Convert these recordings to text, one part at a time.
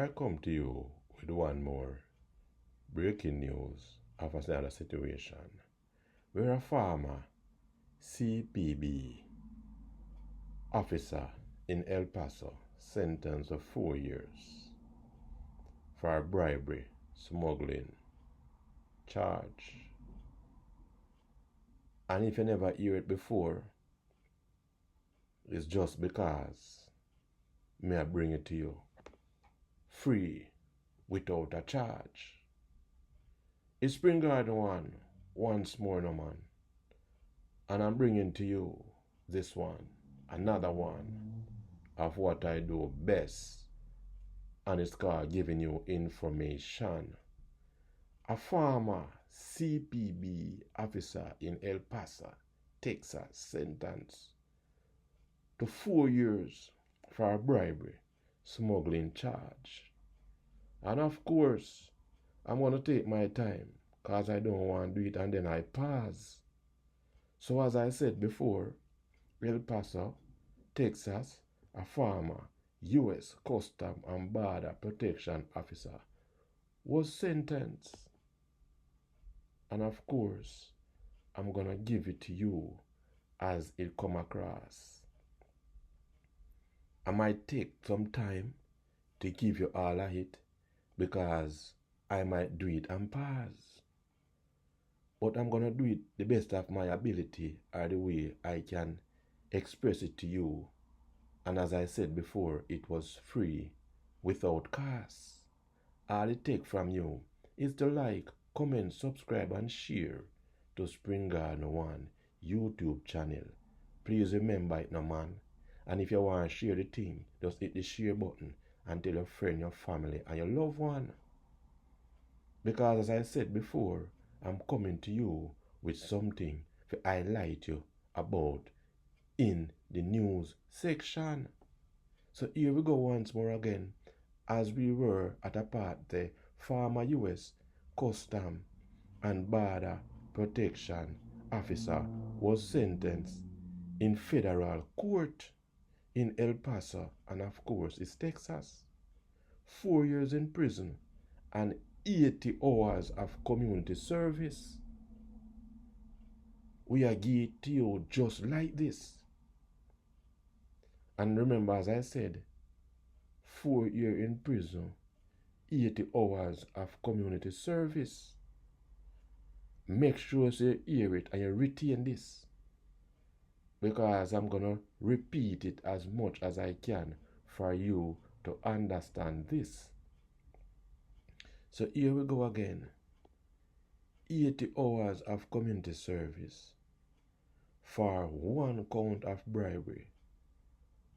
I come to you with one more breaking news of another situation where a former CPB officer in El Paso sentenced to 4 years for a bribery smuggling charge. And if you never hear it before, it's just because may I bring it to you free without a charge. It's Spring Garden one once more, no man. And I'm bringing to you this one, another one of what I do best. And it's called giving you information. A former CPB officer in El Paso, Texas, sentenced to 4 years for a bribery smuggling charge. And of course, I'm going to take my time because I don't want to do it and then I pause. So as I said before, El Paso, Texas, a former U.S. Customs and Border Protection officer was sentenced. And of course, I'm going to give it to you as it come across. I might take some time to give you all of it because I might do it and pause. But I'm going to do it the best of my ability or the way I can express it to you. And as I said before, it was free without cost. All it takes from you is to like, comment, subscribe and share to Spring Garden 1 YouTube channel. Please remember it, no man. And if you want to share the thing, just hit the share button and tell your friend, your family and your loved one. Because as I said before, I'm coming to you with something to highlight you about in the news section. So here we go once more again, as we were at a part the former U.S. Customs and Border Protection officer was sentenced in federal court in El Paso, and of course it's Texas. 4 years in prison and 80 hours of community service. We are giving to you just like this. And remember, as I said, 4 years in prison, 80 hours of community service. Make sure you hear it and you retain this, because I'm going to repeat it as much as I can for you to understand this. So here we go again. 80 hours of community service for 1 count of bribery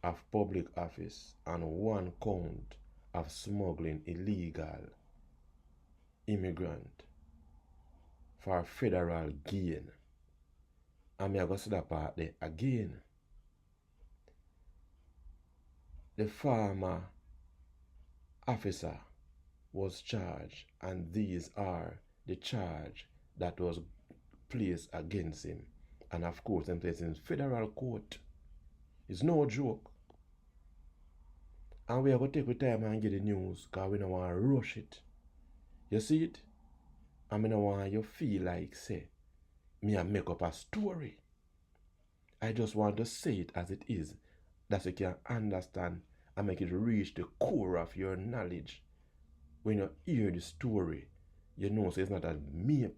of public office and 1 count of smuggling illegal immigrant for federal gain. And I'm going to say that part there again. The former officer was charged, and these are the charge that was placed against him. And of course, I'm placed in federal court. It's no joke. And we are going to take the time and get the news because we don't want to rush it. You see it? And I don't want you feel like, say, me and make up a story. I just want to say it as it is, that you can understand and make it reach the core of your knowledge. When you hear the story, you know so it's not a me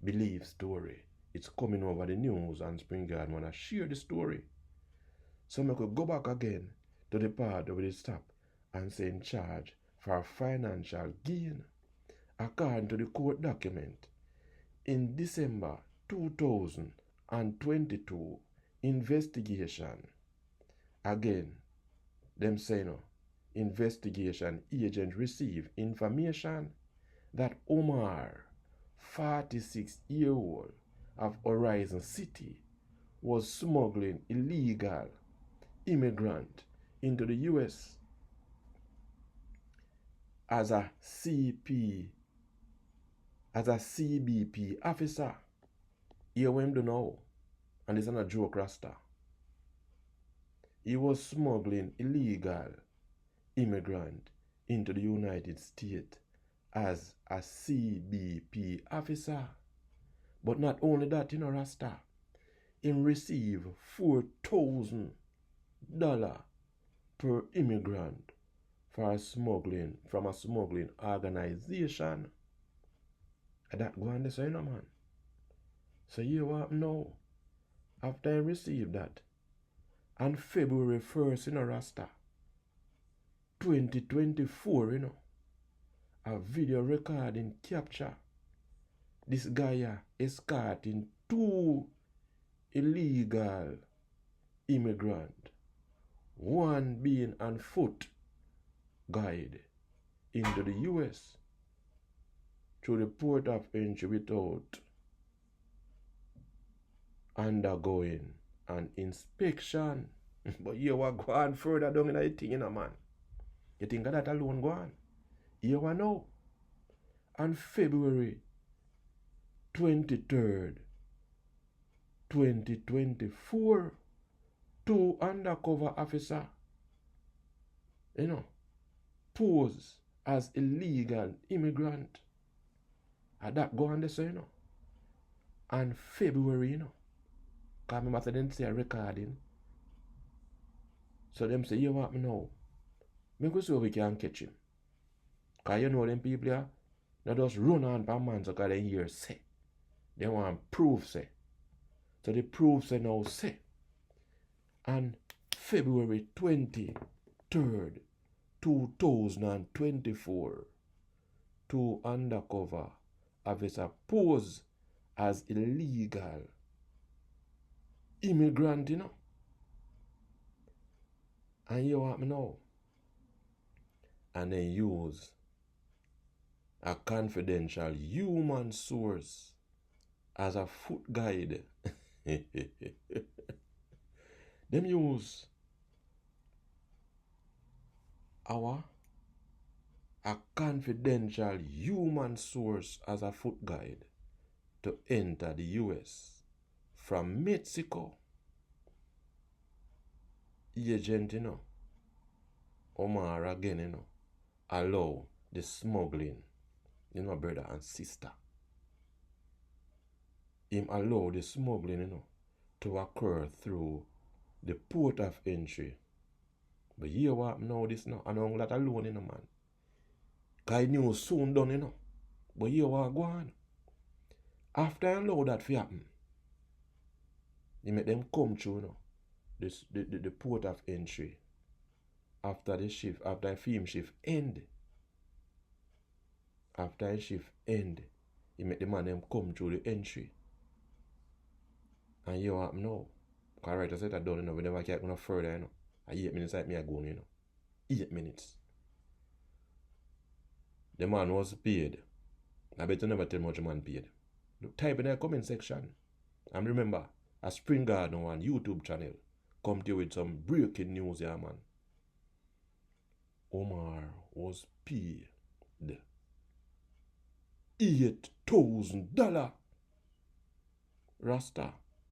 believe story. It's coming over the news and Spring Garden when I share the story. So I could go back again to the part where they stop and say in charge for financial gain. According to the court document, in December 2022, investigation, again, them say no, investigation agent received information that Omar, 46-year-old of Horizon City, was smuggling illegal immigrant into the U.S. as a CBP officer. Here we do now, and it's not a joke, Rasta. He was smuggling illegal immigrant into the United States as a CBP officer. But not only that, Rasta, him receive $4,000 per immigrant for smuggling from a smuggling organization. And that go on this, man. So you what now? After I received that, on February 1st, Rasta, 2024, a video recording capture this guy escorting 2 illegal immigrants, one being on foot guide into the US through the port of entry without undergoing an inspection. But you were going further down in the thing, man. You think that alone go on? You were now. On February 23rd, 2024, 2 undercover officers, pose as illegal immigrant. And that go on the say, on February, because I must then say a recording. So them say, you want me now? Me go see how we can catch him. Because them people here, they just run on per man so they hear say. They want proof say. So the proof say now say. On February 23rd, 2024, 2 undercover officers pose as illegal immigrant, And you want me now? And they use a confidential human source as a foot guide. Them use a confidential human source as a foot guide to enter the US from Mexico. Agent, Omar again, allow the smuggling, brother and sister. Him allow the smuggling, to occur through the port of entry. But here what now this now, and on that alone, man. Because I knew soon done, But here what go on. After I allow that to happen, he make them come through, the port of entry. After the film shift end. After a shift end, he make the man them come through the entry. And you what now? Because right, I said I done, we never can go further, 8 minutes like me I go, 8 minutes. The man was paid. I bet you never tell much the man paid. Type in the comment section. And remember, a Spring Garden on YouTube channel come to you with some breaking news here, man. Omar was paid $8,000. Rasta.